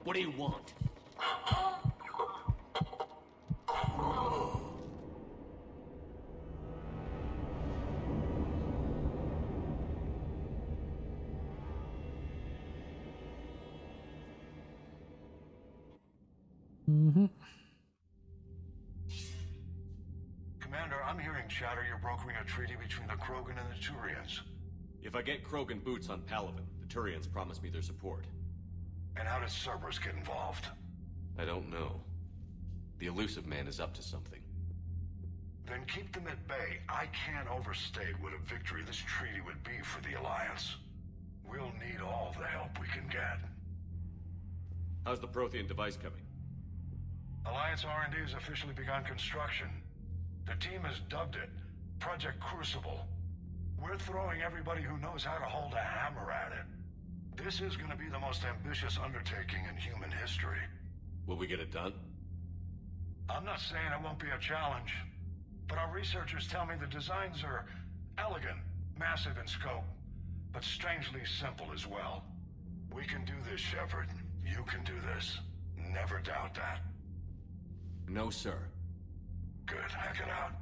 What do you want? Commander, I'm hearing chatter you're brokering a treaty between the Krogan and the Turians. If I get Krogan boots on Palaven, the Turians promise me their support. And how does Cerberus get involved? I don't know. The Elusive Man is up to something. Then keep them at bay. I can't overstate what a victory this treaty would be for the Alliance. We'll need all the help we can get. How's the Prothean device coming? Alliance R&D has officially begun construction. The team has dubbed it Project Crucible. We're throwing everybody who knows how to hold a hammer at it. This is going to be the most ambitious undertaking in human history. Will we get it done? I'm not saying it won't be a challenge, but our researchers tell me the designs are elegant, massive in scope, but strangely simple as well. We can do this, Shepard. You can do this. Never doubt that. No, sir. Good, hack it out.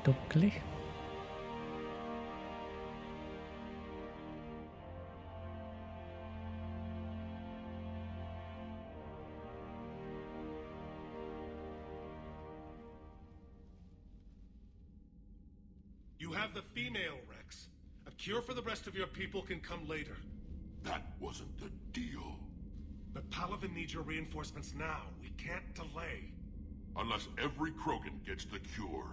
Duckly. You have the female, Rex. A cure for the rest of your people can come later. That wasn't the deal. But Palaven needs your reinforcements now. We can't delay. Unless every Krogan gets the cure,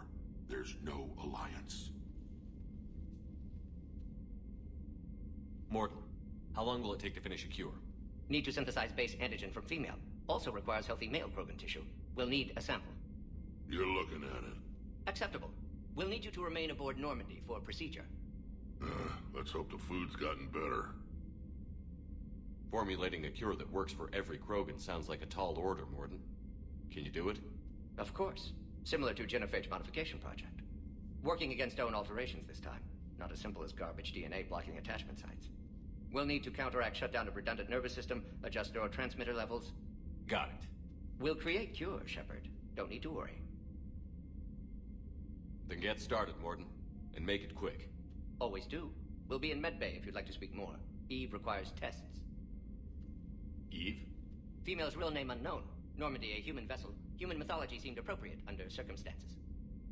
there's no alliance. Morton, how long will it take to finish a cure? Need to synthesize base antigen from female. Also requires healthy male Krogan tissue. We'll need a sample. You're looking at it. Acceptable. We'll need you to remain aboard Normandy for procedure. Let's hope the food's gotten better. Formulating a cure that works for every Krogan sounds like a tall order, Morton. Can you do it? Of course. Similar to Genophage Modification Project. Working against own alterations this time. Not as simple as garbage DNA blocking attachment sites. We'll need to counteract shutdown of redundant nervous system, adjust neurotransmitter levels. Got it. We'll create cure, Shepard. Don't need to worry. Then get started, Morton. And make it quick. Always do. We'll be in medbay if you'd like to speak more. Eve requires tests. Eve? Female's real name unknown. Normandy, a human vessel. Human mythology seemed appropriate under circumstances.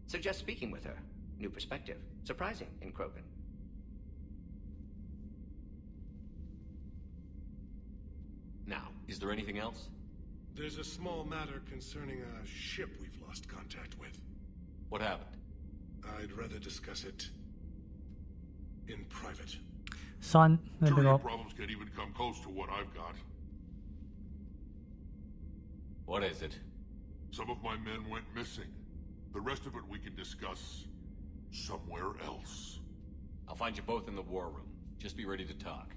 Suggest speaking with her. New perspective. Surprising in Krogan. Now, is there anything else? There's a small matter concerning a ship we've lost contact with. What happened? I'd rather discuss it in private. Son, there we Turian go. problems can't even come close to what I've got. What is it? Some of my men went missing. The rest of it we can discuss somewhere else. I'll find you both in the war room. Just be ready to talk.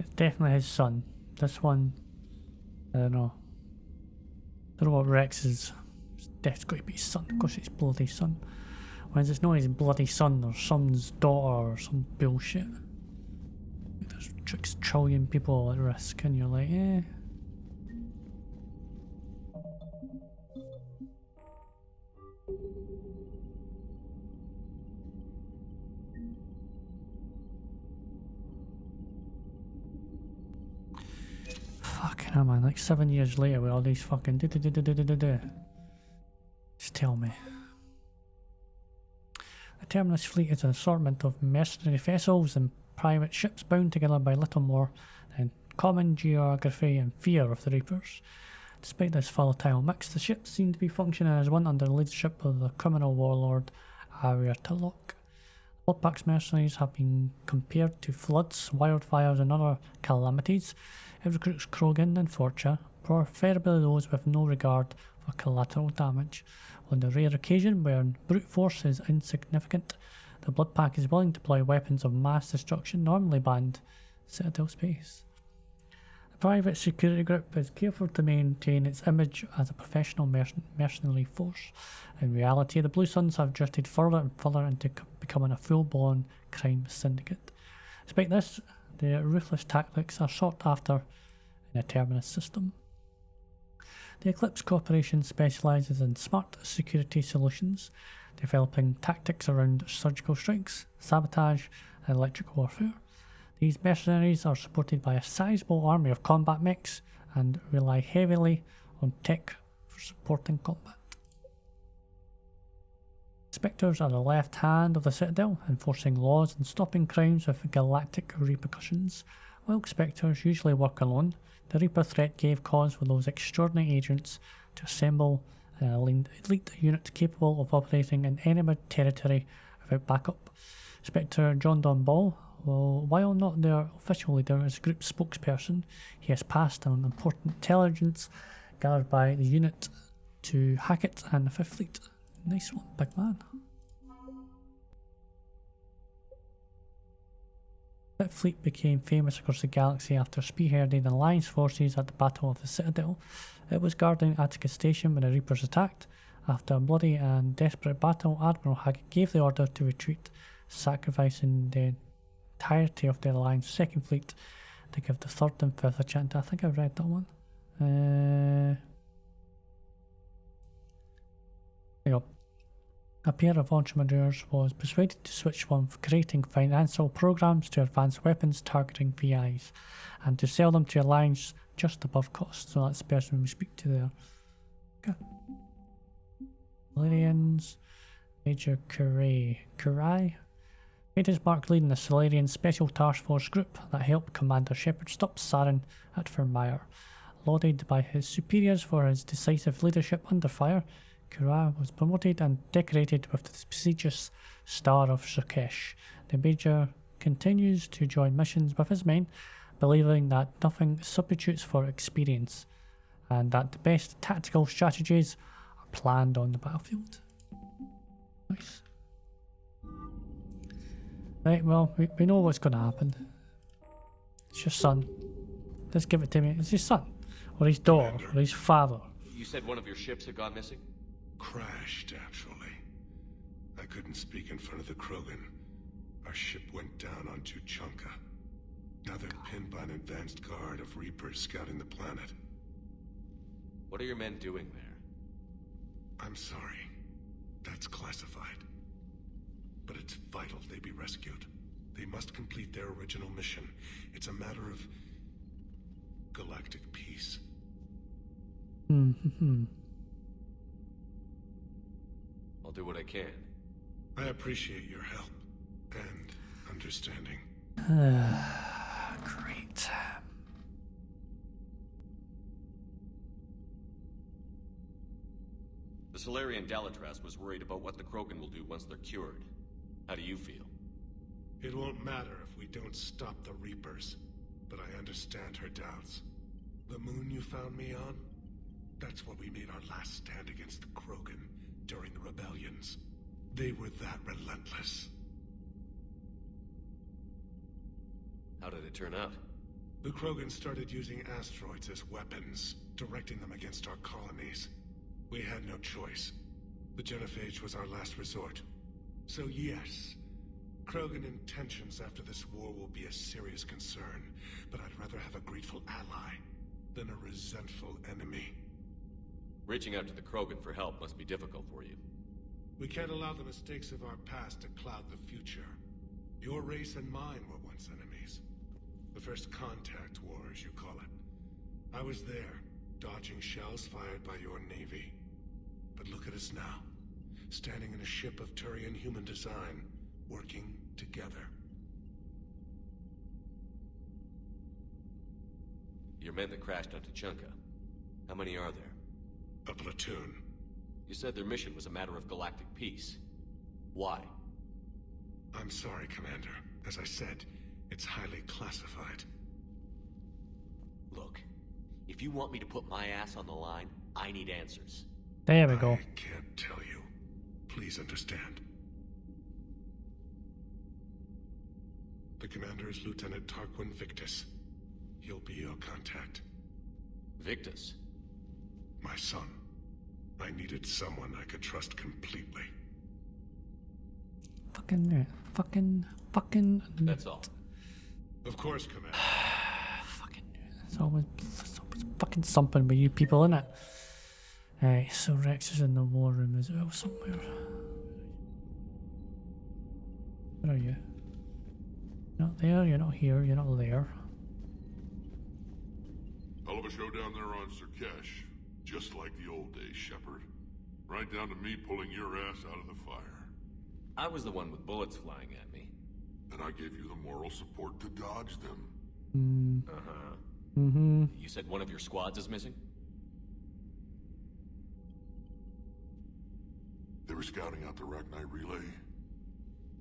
It's definitely his son. This one, I don't know. Don't know what Rex is. It's got to be his son. Of course, it's bloody son. When it's not his bloody son or son's daughter or some bullshit. There's 6 trillion people at risk, and you're like, eh. Fucking hell, man, like 7 years later with all these fucking Just tell me. The Terminus fleet is an assortment of mercenary vessels and private ships bound together by little more than common geography and fear of the Reapers. Despite this volatile mix, the ships seem to be functioning as one under the leadership of the criminal warlord Ariatalok. Bloodpack's mercenaries have been compared to floods, wildfires and other calamities. It recruits Krogan and Forcha, preferably those with no regard for collateral damage. On the rare occasion where brute force is insignificant, the Bloodpack is willing to deploy weapons of mass destruction normally banned in Citadel space. The private security group is careful to maintain its image as a professional mercenary force. In reality, the Blue Suns have drifted further and further into becoming a full-blown crime syndicate. Despite this, their ruthless tactics are sought after in a terminus system. The Eclipse Corporation specialises in smart security solutions, developing tactics around surgical strikes, sabotage and electric warfare. These mercenaries are supported by a sizable army of combat mechs and rely heavily on tech for supporting combat. Spectres are the left hand of the Citadel, enforcing laws and stopping crimes with galactic repercussions. While Spectres usually work alone, the Reaper threat gave cause for those extraordinary agents to assemble an elite unit capable of operating in enemy territory without backup. Spectre John Don Ball, while not their official leader as group spokesperson, he has passed on important intelligence gathered by the unit to Hackett and the 5th Fleet. Nice one, big man. 5th Fleet became famous across the galaxy after spearheading the Alliance forces at the Battle of the Citadel. It was guarding Attica Station when the Reapers attacked. After a bloody and desperate battle, Admiral Hackett gave the order to retreat, sacrificing the entirety of the Alliance 2nd Fleet to give the 3rd and 5th a chance. I think I read that one. There you go. A pair of entrepreneurs was persuaded to switch from creating financial programs to advanced weapons targeting VIs and to sell them to Alliance just above cost. So that's the person we speak to there. Okay. Solarians, Major Kurai. Major's Mark leading the Solarian Special Task Force group that helped Commander Shepard stop Saren at Firmire. Lauded by his superiors for his decisive leadership under fire, Kurai was promoted and decorated with the prestigious Star of Sukesh. The Major continues to join missions with his men, believing that nothing substitutes for experience, and that the best tactical strategies are planned on the battlefield. Nice. Right, well, we know what's going to happen. It's your son. Let's give it to me. It's his son, or his daughter, or his father. You said one of your ships had gone missing? Crashed, actually. I couldn't speak in front of the Krogan. Our ship went down on Tuchanka. Now they're pinned by an advanced guard of Reapers scouting the planet. What are your men doing there? I'm sorry. That's classified. But it's vital they be rescued. They must complete their original mission. It's a matter of galactic peace. I'll do what I can. I appreciate your help and understanding. Great. The Solarian Dalatras was worried about what the Krogan will do once they're cured. How do you feel? It won't matter if we don't stop the Reapers, but I understand her doubts. The moon you found me on? That's where we made our last stand against the Krogan during the rebellions. They were that relentless. How did it turn out? The Krogan started using asteroids as weapons, directing them against our colonies. We had no choice. The genophage was our last resort. So yes, Krogan intentions after this war will be a serious concern, but I'd rather have a grateful ally than a resentful enemy. Reaching out to the Krogan for help must be difficult for you. We can't allow the mistakes of our past to cloud the future. Your race and mine were once enemies. The first contact war, as you call it. I was there, dodging shells fired by your navy. But look at us now, standing in a ship of Turian human design, working together. Your men that crashed on Tuchanka. How many are there? A platoon. You said their mission was a matter of galactic peace. Why? I'm I'm sorry, Commander. As I said, it's highly classified. Look, if you want me to put my ass on the line, I need answers. There we go. I can't tell you. Please understand. The commander is Lieutenant Tarquin Victus. He'll be your contact. Victus? My son. I needed someone I could trust completely. Fucking. That's all. Of course, Commander. It's always fucking something with you people, innit? Right, so Rex is in the war room as well somewhere. Where are you? You're not there, you're not here, you're not there. Hell of a show down there on Sirkesh. Just like the old days, Shepard. Right down to me pulling your ass out of the fire. I was the one with bullets flying at me. And I gave you the moral support to dodge them. You said one of your squads is missing? They were scouting out the Rachni relay.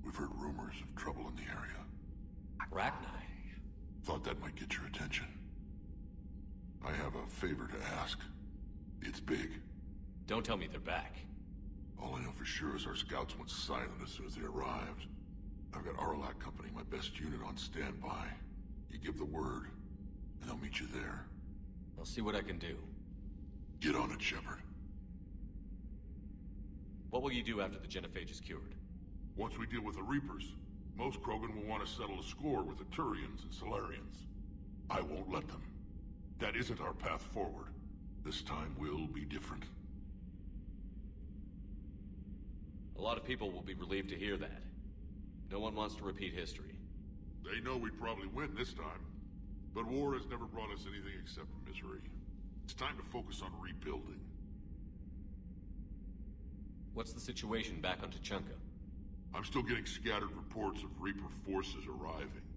We've heard rumors of trouble in the area. Rachni? Thought that might get your attention. I have a favor to ask. It's big. Don't tell me they're back. All I know for sure is our scouts went silent as soon as they arrived. I've got Arlac Company, my best unit, on standby. You give the word, and they'll meet you there. I'll see what I can do. Get on it, Shepard. What will you do after the genophage is cured? Once we deal with the Reapers, most Krogan will want to settle a score with the Turians and Solarians. I won't let them. That isn't our path forward. This time will be different. A lot of people will be relieved to hear that. No one wants to repeat history. They know we'd probably win this time. But war has never brought us anything except misery. It's time to focus on rebuilding. What's the situation back on Tuchanka? I'm still getting scattered reports of Reaper forces arriving.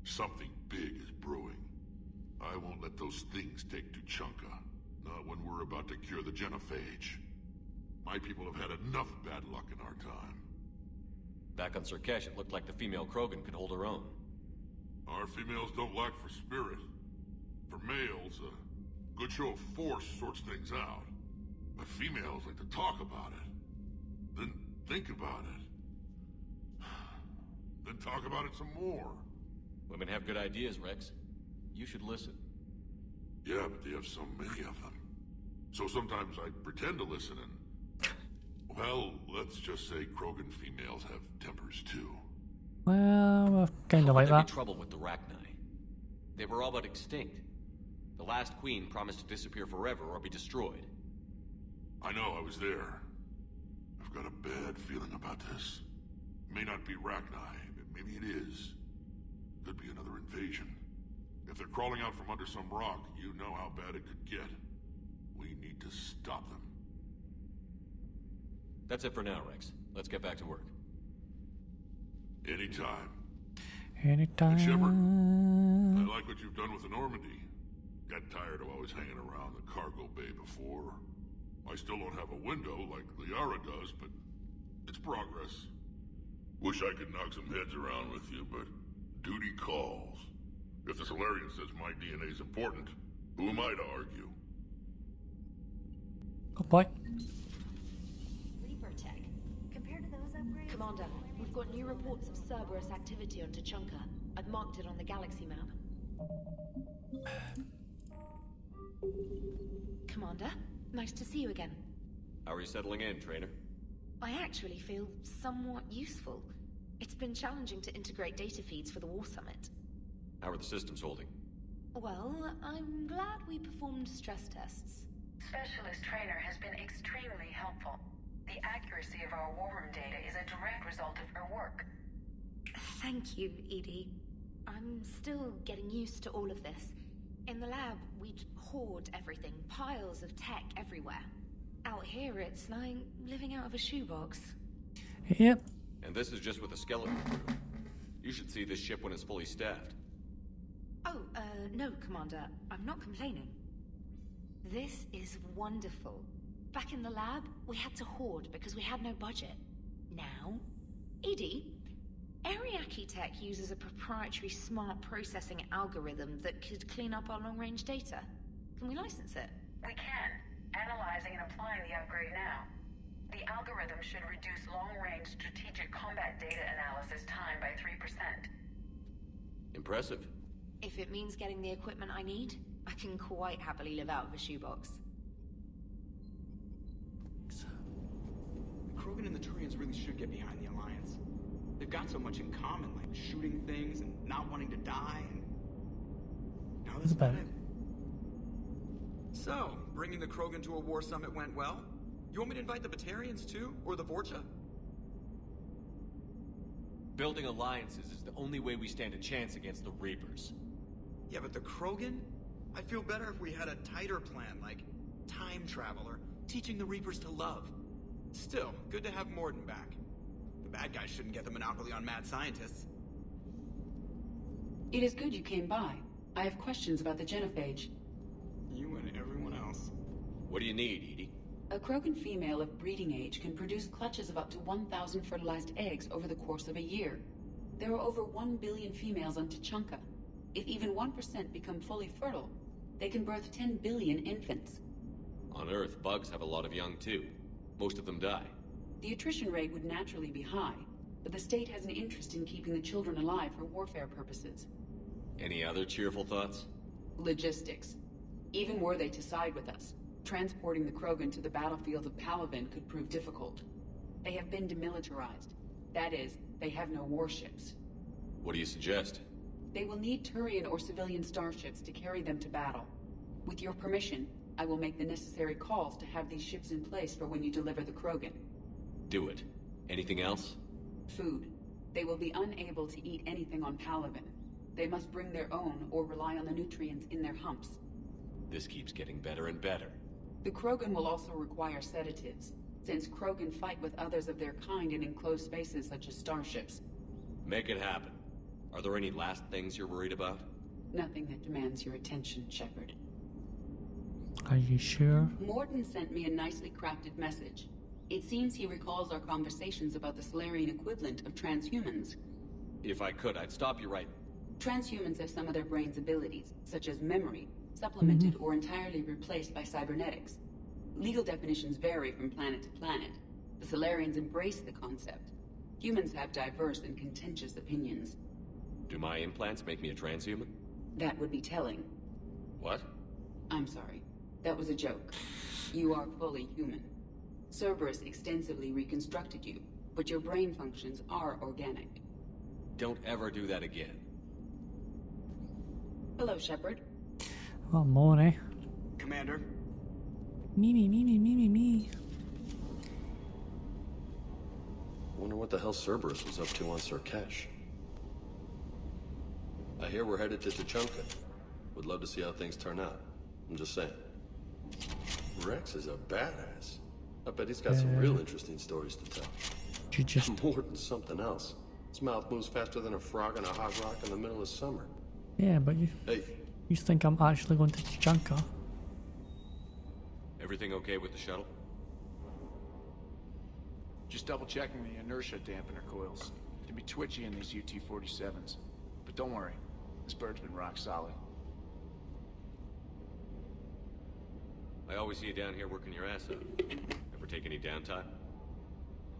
Something big is brewing. I won't let those things take Tuchanka. Not when we're about to cure the genophage. My people have had enough bad luck in our time. Back on Sirkesh, it looked like the female Krogan could hold her own. Our females don't lack for spirit. For males, a good show of force sorts things out. But females like to talk about it. Then think about it. Then talk about it some more. Women have good ideas, Rex. You should listen. Yeah, but they have so many of them. So sometimes I pretend to listen and... Well, let's just say Krogan females have tempers too. Well, we're kind of like There'd that. be trouble with the Rachni. They were all but extinct. The last queen promised to disappear forever or be destroyed. I know, I was there. I've got a bad feeling about this. May not be Rachni, but maybe it is. Could be another invasion. If they're crawling out from under some rock, you know how bad it could get. We need to stop them. That's it for now, Rex. Let's get back to work. Anytime. Anytime. Shepard, I like what you've done with the Normandy. Got tired of always hanging around the cargo bay before. I still don't have a window like Liara does, but it's progress. Wish I could knock some heads around with you, but duty calls. If the Solarian says my DNA's important, who am I to argue? Good point. Reaper tech. Compared to those upgrades... Commander, we've got new reports of Cerberus activity on Tuchanka. I've marked it on the galaxy map. Commander, nice to see you again. How are you settling in, Trainer? I actually feel somewhat useful. It's been challenging to integrate data feeds for the War Summit. How are the systems holding? Well, I'm glad we performed stress tests. Specialist Trainer has been extremely helpful. The accuracy of our war room data is a direct result of her work. Thank you, Edie. I'm still getting used to all of this. In the lab, we'd hoard everything, piles of tech everywhere. Out here, it's like living out of a shoebox. Yep. And this is just with a skeleton crew. You should see this ship when it's fully staffed. Oh, no, Commander. I'm not complaining. This is wonderful. Back in the lab, we had to hoard because we had no budget. Now, Edie, Ariake Tech uses a proprietary smart processing algorithm that could clean up our long-range data. Can we license it? We can. Analyzing and applying the upgrade now. The algorithm should reduce long-range strategic combat data analysis time by 3%. Impressive. If it means getting the equipment I need, I can quite happily live out of a shoebox. The Krogan and the Turians really should get behind the Alliance. They've got so much in common, like shooting things and not wanting to die, and... now that's about it. So, bringing the Krogan to a war summit went well? You want me to invite the Batarians too? Or the Vorcha? Building alliances is the only way we stand a chance against the Reapers. Yeah, but the Krogan? I'd feel better if we had a tighter plan, like time travel or teaching the Reapers to love. Still, good to have Morden back. The bad guys shouldn't get the monopoly on mad scientists. It is good you came by. I have questions about the genophage. You and everyone else. What do you need, Edie? A Krogan female of breeding age can produce clutches of up to 1,000 fertilized eggs over the course of a year. There are over 1 billion females on Tuchanka. If even 1% become fully fertile, they can birth 10 billion infants. On Earth, bugs have a lot of young too. Most of them die. The attrition rate would naturally be high, but the state has an interest in keeping the children alive for warfare purposes. Any other cheerful thoughts? Logistics. Even were they to side with us, transporting the Krogan to the battlefield of Palaven could prove difficult. They have been demilitarized. That is, they have no warships. What do you suggest? They will need Turian or civilian starships to carry them to battle. With your permission, I will make the necessary calls to have these ships in place for when you deliver the Krogan. Do it. Anything else? Food. They will be unable to eat anything on Palaven. They must bring their own or rely on the nutrients in their humps. This keeps getting better and better. The Krogan will also require sedatives, since Krogan fight with others of their kind in enclosed spaces such as starships. Make it happen. Are there any last things you're worried about? Nothing that demands your attention, Shepard. Are you sure? Morden sent me a nicely crafted message. It seems he recalls our conversations about the Solarian equivalent of transhumans. If I could, I'd stop you right... Transhumans have some of their brain's abilities, such as memory, supplemented or entirely replaced by cybernetics. Legal definitions vary from planet to planet. The Solarians embrace the concept. Humans have diverse and contentious opinions. Do my implants make me a transhuman? That would be telling. What? I'm sorry. That was a joke. You are fully human. Cerberus extensively reconstructed you, but your brain functions are organic. Don't ever do that again. Hello, Shepard. What more, eh? Commander. Me. Wonder what the hell Cerberus was up to on Sarkesh. I hear we're headed to Tuchanka. Would love to see how things turn out. I'm just saying. Rex is a badass. I bet he's got some real interesting stories to tell. You just... More than something else. His mouth moves faster than a frog on a hot rock in the middle of summer. Yeah, but you... Hey. You think I'm actually going to Tuchanka? Everything okay with the shuttle? Just double checking the inertia dampener coils. Can be twitchy in these UT-47s. But don't worry, this bird's been rock solid. I always see you down here working your ass off. Ever take any downtime?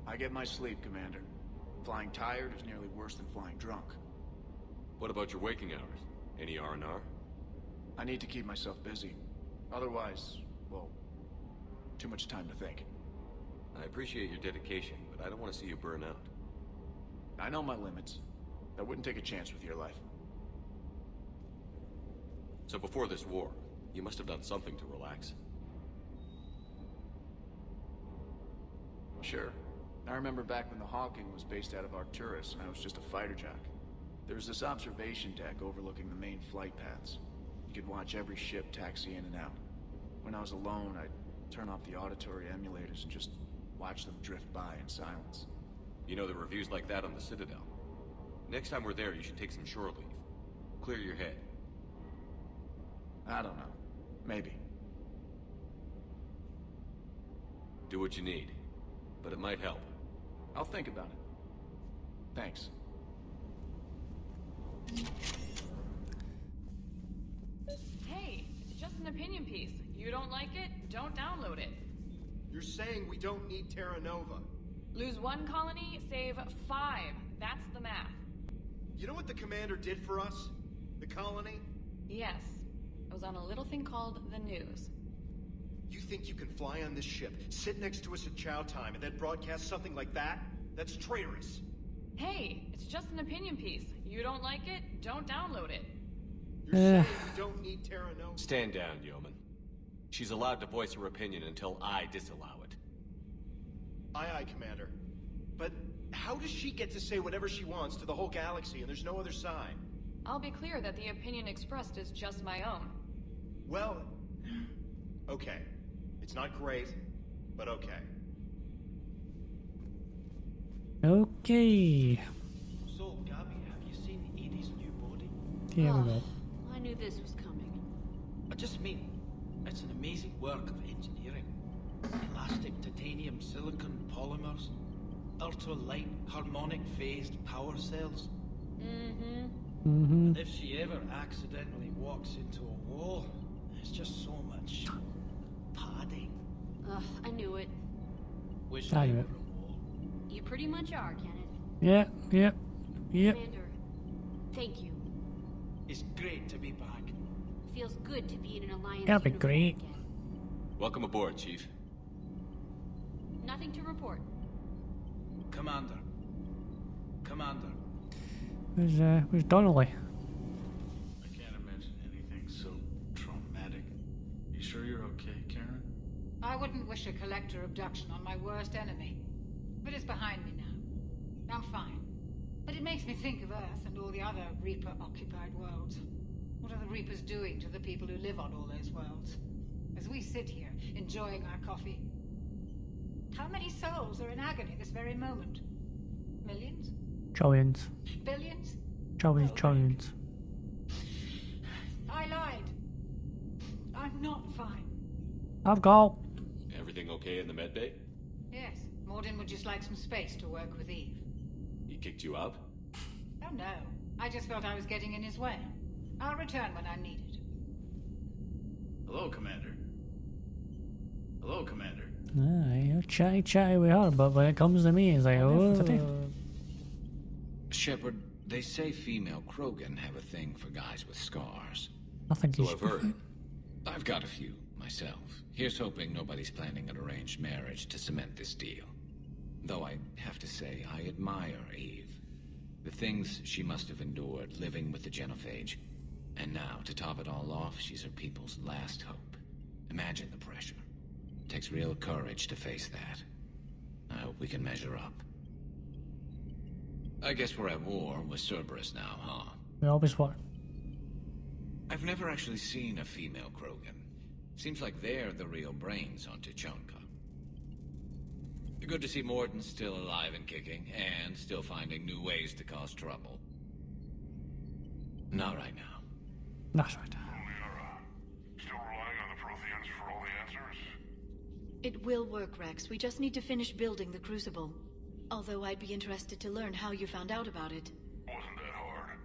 I get my sleep, Commander. Flying tired is nearly worse than flying drunk. What about your waking hours? Any R&R? I need to keep myself busy. Otherwise, well, too much time to think. I appreciate your dedication, but I don't want to see you burn out. I know my limits. I wouldn't take a chance with your life. So before this war, you must have done something to relax. Sure. I remember back when the Hawking was based out of Arcturus and I was just a fighter jock. There was this observation deck overlooking the main flight paths. You could watch every ship taxi in and out. When I was alone, I'd turn off the auditory emulators and just watch them drift by in silence. You know, there are reviews like that on the Citadel. Next time we're there, you should take some shore leave. Clear your head. I don't know. Maybe. Do what you need. But it might help. I'll think about it. Thanks. Hey, it's just an opinion piece. You don't like it? Don't download it. You're saying we don't need Terra Nova. Lose 1 colony, save 5. That's the math. You know what the commander did for us? The colony? Yes. It was on a little thing called the news. You think you can fly on this ship, sit next to us at chow time, and then broadcast something like that? That's traitorous. Hey, it's just an opinion piece. You don't like it? Don't download it. You're saying we don't need Terra Nova? Stand down, Yeoman. She's allowed to voice her opinion until I disallow it. Aye, aye, Commander. But how does she get to say whatever she wants to the whole galaxy and there's no other side? I'll be clear that the opinion expressed is just my own. Well, okay. It's not great, but okay. Okay. So, Gabby, have you seen Edie's new body? Here we go. I knew this was coming. I just mean, it's an amazing work of engineering. Elastic titanium silicon polymers, ultra-light harmonic phased power cells. And if she ever accidentally walks into a wall, there's just so much padding. Ugh, I knew it. Wish I I knew were it. a wall. You pretty much are, Kenneth. Yep. Commander, thank you. It's great to be back. Feels good to be in an alliance. That'll be uniform great. again. Welcome aboard, Chief. Nothing to report. Commander. Where's Donnelly? I can't imagine anything so traumatic. You sure you're okay, Karen? I wouldn't wish a collector abduction on my worst enemy. But it's behind me now. I'm fine. But it makes me think of Earth and all the other Reaper-occupied worlds. What are the Reapers doing to the people who live on all those worlds? As we sit here, enjoying our coffee. How many souls are in agony this very moment? Millions? Trillions. Billions? Trillions. I lied. I'm not fine. I've got. Everything okay in the medbay? Yes, Morden would just like some space to work with Eve. He kicked you out? Oh no, I just felt I was getting in his way. I'll return when I'm needed. Hello, Commander. Hello, Commander. Aye, chatty with her, but when it comes to me, it's like, oh. Shepard, they say female Krogan have a thing for guys with scars. Nothing So I've heard. I've got a few, myself. Here's hoping nobody's planning an arranged marriage to cement this deal. Though I have to say, I admire Eve. The things she must have endured living with the genophage. And now, to top it all off, she's her people's last hope. Imagine the pressure. Takes real courage to face that. I hope we can measure up. I guess we're at war with Cerberus now, huh? We always were. I've never actually seen a female Krogan. Seems like they're the real brains on Tuchanka. Good to see Morden still alive and kicking, and still finding new ways to cause trouble. Not right now. Not right now. Still relying on the Protheans for all the answers? It will work, Rex. We just need to finish building the Crucible. Although I'd be interested to learn how you found out about it. Wasn't that hard.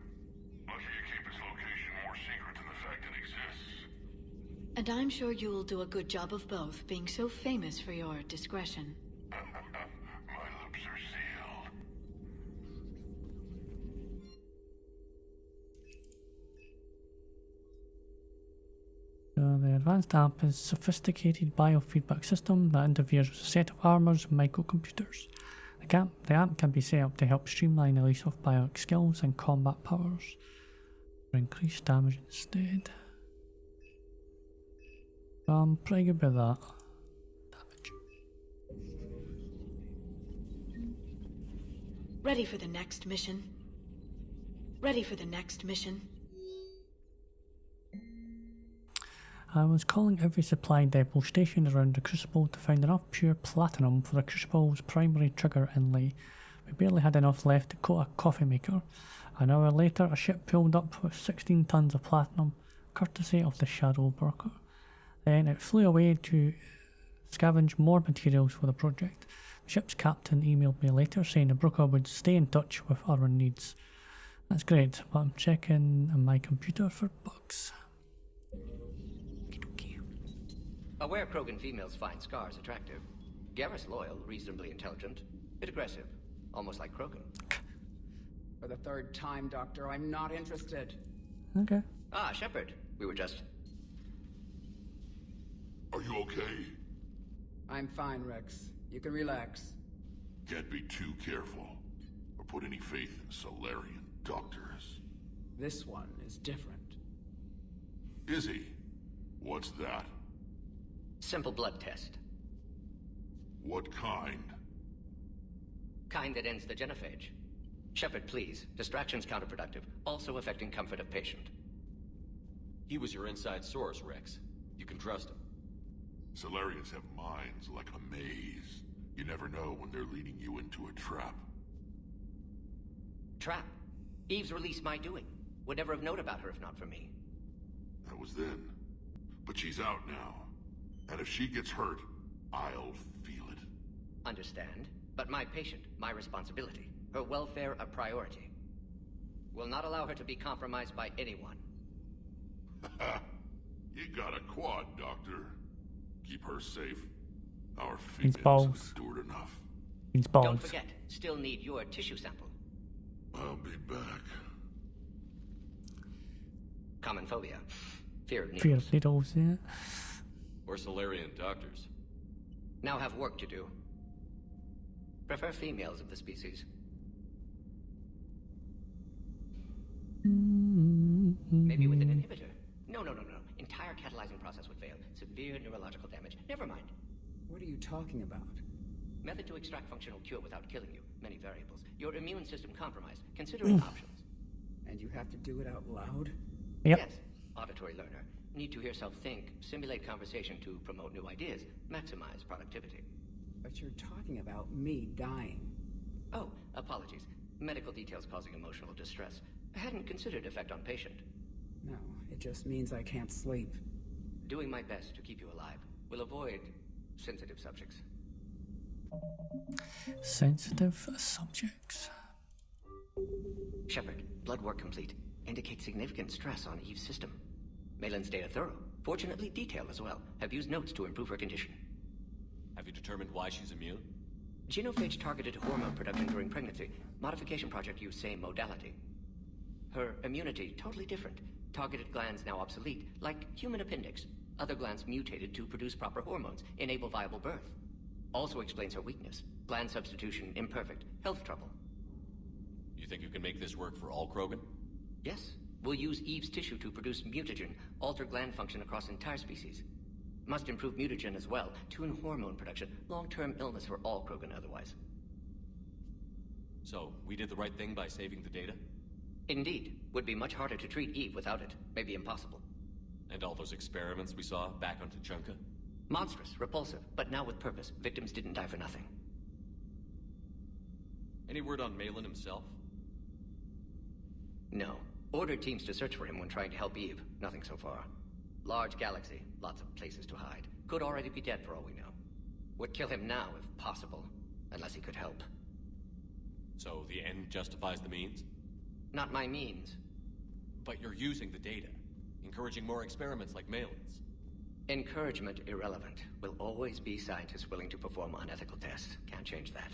Lucky you keep its location more secret than the fact it exists. And I'm sure you'll do a good job of both, being so famous for your discretion. My lips are sealed. So the advanced amp is a sophisticated biofeedback system that interferes with a set of armors and microcomputers. The amp can be set up to help streamline the release of biotic skills and combat powers, or increase damage instead. I'm pretty good with that. Ready for the next mission? Ready for the next mission? I was calling every supply depot stationed around the Crucible to find enough pure platinum for the Crucible's primary trigger inlay. We barely had enough left to coat a coffee maker. An hour later, a ship pulled up with 16 tons of platinum, courtesy of the Shadow Broker. Then it flew away to scavenge more materials for the project. The ship's captain emailed me later saying the broker would stay in touch with other needs. That's great, but I'm checking on my computer for bugs. Aware Krogan females find scars attractive. Garrus loyal, reasonably intelligent, bit aggressive, almost like Krogan. For the third time, Doctor, I'm not interested. Okay. Ah, Shepard. We were just... Are you okay? I'm fine, Rex. You can relax. Can't be too careful, or put any faith in Solarian doctors. This one is different. Is he? What's that? Simple blood test. What kind? Kind that ends the genophage. Shepard, please. Distraction's counterproductive, also affecting comfort of patient. He was your inside source, Rex. You can trust him. Solarians have minds like a maze. You never know when they're leading you into a trap. Trap? Eve's release my doing. Would never have known about her if not for me. That was then. But she's out now. And if she gets hurt, I'll feel it. Understand. But my patient, my responsibility. Her welfare a priority. Will not allow her to be compromised by anyone. You got a quad, Doctor. Keep her safe. Our Means females balls. have endured enough. Means balls. Don't forget, still need your tissue sample. I'll be back. Common phobia. Fear of needles. Fear of needles, yeah. Or Solarian doctors. Now have work to do. Prefer females of the species. Maybe with an inhibitor. No. Entire catalyzing process would fail. Severe neurological damage. Never mind. What are you talking about? Method to extract functional cure without killing you. Many variables. Your immune system compromised. Considering options. And you have to do it out loud? Yep. Yes. Auditory learner. Need to hear self think, simulate conversation to promote new ideas, maximize productivity. But you're talking about me dying. Oh, apologies. Medical details causing emotional distress. I hadn't considered effect on patient. No, it just means I can't sleep. Doing my best to keep you alive. Will avoid sensitive subjects. Sensitive subjects. Shepard, blood work complete. Indicates significant stress on Eve's system. Malin's data thorough. Fortunately detailed as well. Have used notes to improve her condition. Have you determined why she's immune? Genophage targeted hormone production during pregnancy. Modification project used same modality. Her immunity totally different. Targeted glands now obsolete, like human appendix. Other glands mutated to produce proper hormones, enable viable birth. Also explains her weakness. Gland substitution imperfect. Health trouble. You think you can make this work for all Krogan? Yes. We'll use Eve's tissue to produce mutagen, alter gland function across entire species. Must improve mutagen as well, tune hormone production, long-term illness for all Krogan otherwise. So, we did the right thing by saving the data? Indeed. Would be much harder to treat Eve without it. Maybe impossible. And all those experiments we saw back on Tuchanka? Monstrous, repulsive, but now with purpose. Victims didn't die for nothing. Any word on Malin himself? No. Ordered teams to search for him when trying to help Eve. Nothing so far. Large galaxy. Lots of places to hide. Could already be dead for all we know. Would kill him now if possible. Unless he could help. So the end justifies the means? Not my means. But you're using the data. Encouraging more experiments like Malin's. Encouragement irrelevant. Will always be scientists willing to perform unethical tests. Can't change that.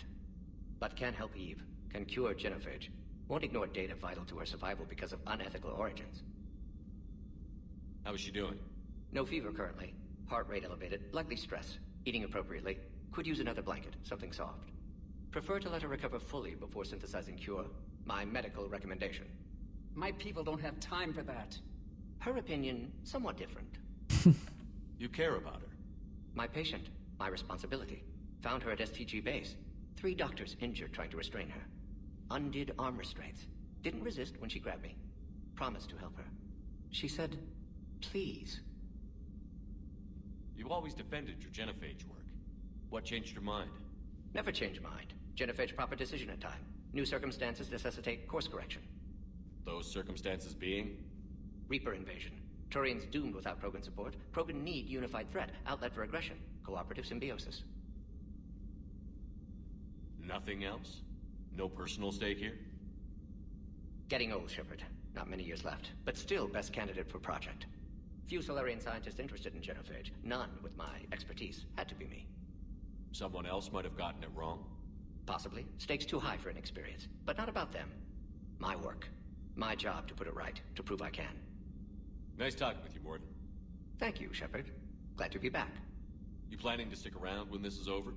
But can help Eve. Can cure genophage. Won't ignore data vital to her survival because of unethical origins. How is she doing? No fever currently. Heart rate elevated. Likely stress. Eating appropriately. Could use another blanket. Something soft. Prefer to let her recover fully before synthesizing cure. My medical recommendation. My people don't have time for that. Her opinion, somewhat different. You care about her. My patient. My responsibility. Found her at STG base. 3 doctors injured trying to restrain her. Undid arm restraints. Didn't resist when she grabbed me. Promised to help her. She said, please. You always defended your genophage work. What changed your mind? Never change mind. Genophage proper decision at time. New circumstances necessitate course correction. Those circumstances being? Reaper invasion. Turians doomed without Krogan support. Krogan need unified threat. Outlet for aggression. Cooperative symbiosis. Nothing else? No personal stake here? Getting old, Shepard. Not many years left, but still best candidate for project. Few Solarian scientists interested in genophage. None with my expertise. Had to be me. Someone else might have gotten it wrong? Possibly. Stakes too high for inexperience. But not about them. My work. My job to put it right. To prove I can. Nice talking with you, Morden. Thank you, Shepard. Glad to be back. You planning to stick around when this is over?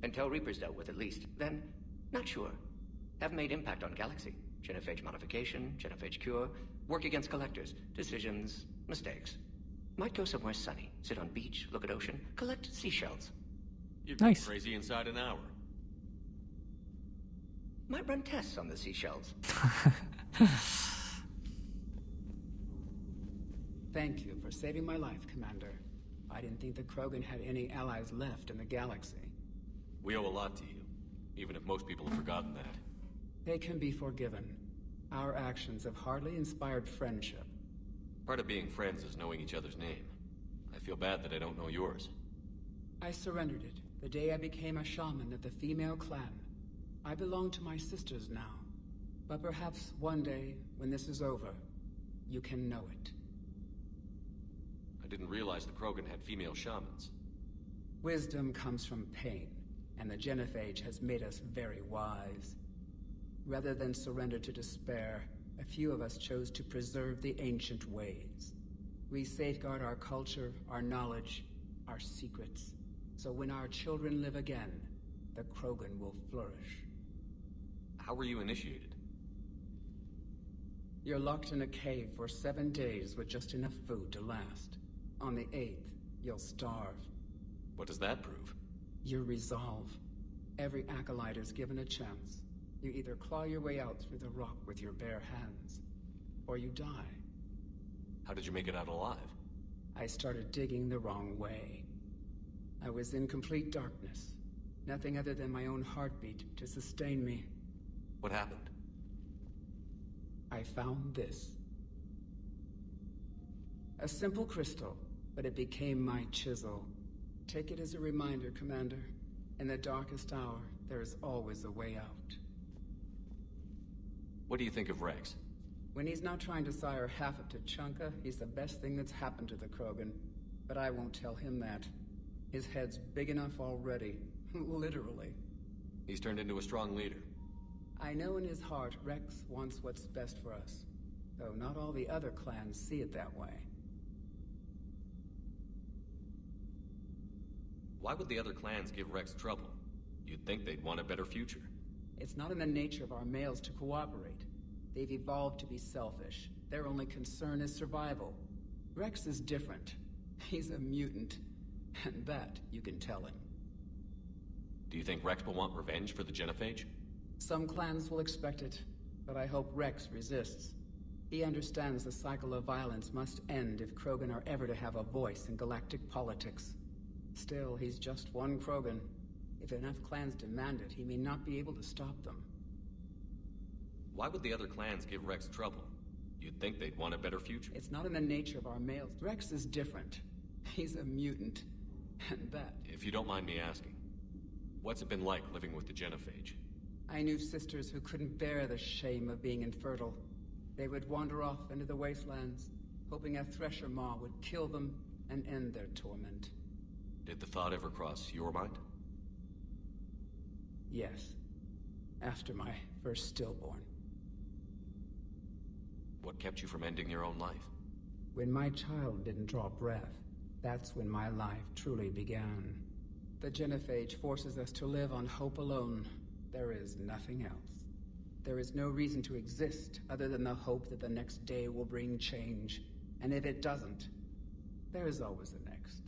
Until Reaper's dealt with, at least. Then, not sure. Have made impact on Galaxy. Genophage modification, genophage cure, work against collectors, decisions, mistakes. Might go somewhere sunny, sit on beach, look at ocean, collect seashells. You'd be crazy inside an hour. Might run tests on the seashells. Thank you for saving my life, Commander. I didn't think the Krogan had any allies left in the galaxy. We owe a lot to you, even if most people have forgotten that. They can be forgiven. Our actions have hardly inspired friendship. Part of being friends is knowing each other's name. I feel bad that I don't know yours. I surrendered it the day I became a shaman of the female clan. I belong to my sisters now. But perhaps one day, when this is over, you can know it. I didn't realize the Krogan had female shamans. Wisdom comes from pain, and the genophage has made us very wise. Rather than surrender to despair, a few of us chose to preserve the ancient ways. We safeguard our culture, our knowledge, our secrets. So when our children live again, the Krogan will flourish. How were you initiated? You're locked in a cave for 7 days with just enough food to last. On the 8th, you'll starve. What does that prove? Your resolve. Every acolyte is given a chance. You either claw your way out through the rock with your bare hands, or you die. How did you make it out alive? I started digging the wrong way. I was in complete darkness. Nothing other than my own heartbeat to sustain me. What happened? I found this. A simple crystal, but it became my chisel. Take it as a reminder, Commander. In the darkest hour, there is always a way out. What do you think of Rex? When he's not trying to sire half of Tuchanka, he's the best thing that's happened to the Krogan. But I won't tell him that. His head's big enough already. Literally. He's turned into a strong leader. I know in his heart Rex wants what's best for us. Though not all the other clans see it that way. Why would the other clans give Rex trouble? You'd think they'd want a better future. It's not in the nature of our males to cooperate. They've evolved to be selfish. Their only concern is survival. Rex is different. He's a mutant. And that you can tell him. Do you think Rex will want revenge for the genophage? Some clans will expect it, but I hope Rex resists. He understands the cycle of violence must end if Krogan are ever to have a voice in galactic politics. Still, he's just one Krogan. If enough clans demand it, he may not be able to stop them. Why would the other clans give Rex trouble? You'd think they'd want a better future. It's not in the nature of our males. Rex is different. He's a mutant. And that... If you don't mind me asking, what's it been like living with the genophage? I knew sisters who couldn't bear the shame of being infertile. They would wander off into the wastelands, hoping a Thresher Maw would kill them and end their torment. Did the thought ever cross your mind? Yes. After my first stillborn. What kept you from ending your own life? When my child didn't draw breath, that's when my life truly began. The genophage forces us to live on hope alone. There is nothing else. There is no reason to exist other than the hope that the next day will bring change. And if it doesn't, there is always the next.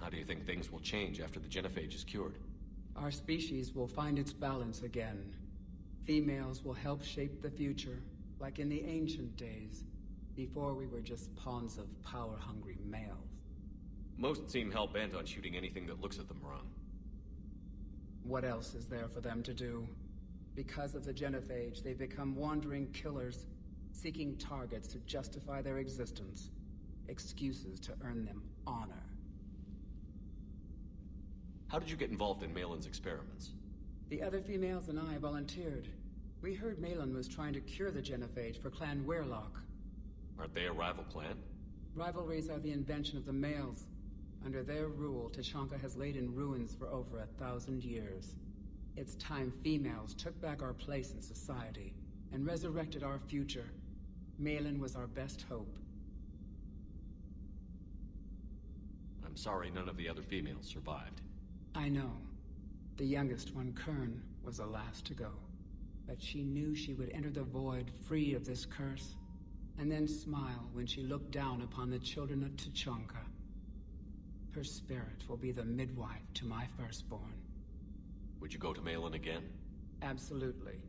How do you think things will change after the genophage is cured? Our species will find its balance again. Females will help shape the future, like in the ancient days, before we were just pawns of power-hungry males. Most seem hell-bent on shooting anything that looks at them wrong. What else is there for them to do? Because of the genophage, they've become wandering killers, seeking targets to justify their existence, excuses to earn them honor. How did you get involved in Malin's experiments? The other females and I volunteered. We heard Malin was trying to cure the genophage for Clan Weirlock. Aren't they a rival clan? Rivalries are the invention of the males. Under their rule, Tuchanka has laid in ruins for over 1,000 years. It's time females took back our place in society and resurrected our future. Malin was our best hope. I'm sorry none of the other females survived. I know. The youngest one, Kern, was the last to go. But she knew she would enter the void free of this curse, and then smile when she looked down upon the children of Tuchanka. Her spirit will be the midwife to my firstborn. Would you go to Malin again? Absolutely.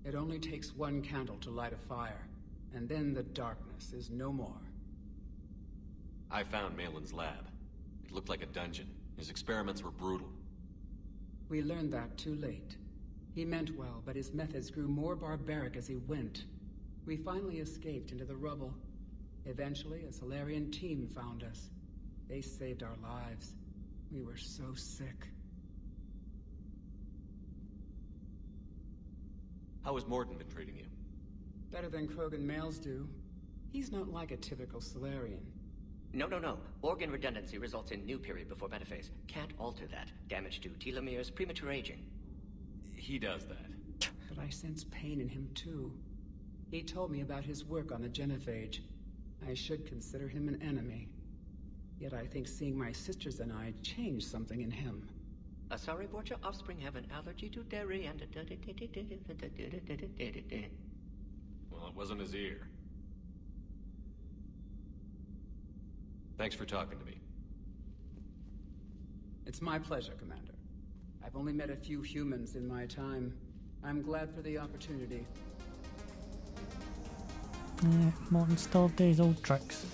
It only takes one candle to light a fire, and then the darkness is no more. I found Malin's lab. It looked like a dungeon. His experiments were brutal. We learned that too late. He meant well, but his methods grew more barbaric as he went. We finally escaped into the rubble. Eventually, a Solarian team found us. They saved our lives. We were so sick. How has Morden been treating you? Better than Krogan males do. He's not like a typical Solarian. No. Organ redundancy results in new period before metaphase. Can't alter that. Damage to telomeres, premature aging. He does that. But I sense pain in him too. He told me about his work on the genophage. I should consider him an enemy. Yet I think seeing my sisters and I changed something in him. Sorry, Borgia offspring have an allergy to dairy and... Well, it wasn't his ear. Thanks for talking to me. It's my pleasure, Commander. I've only met a few humans in my time. I'm glad for the opportunity. Martin still does his old tricks.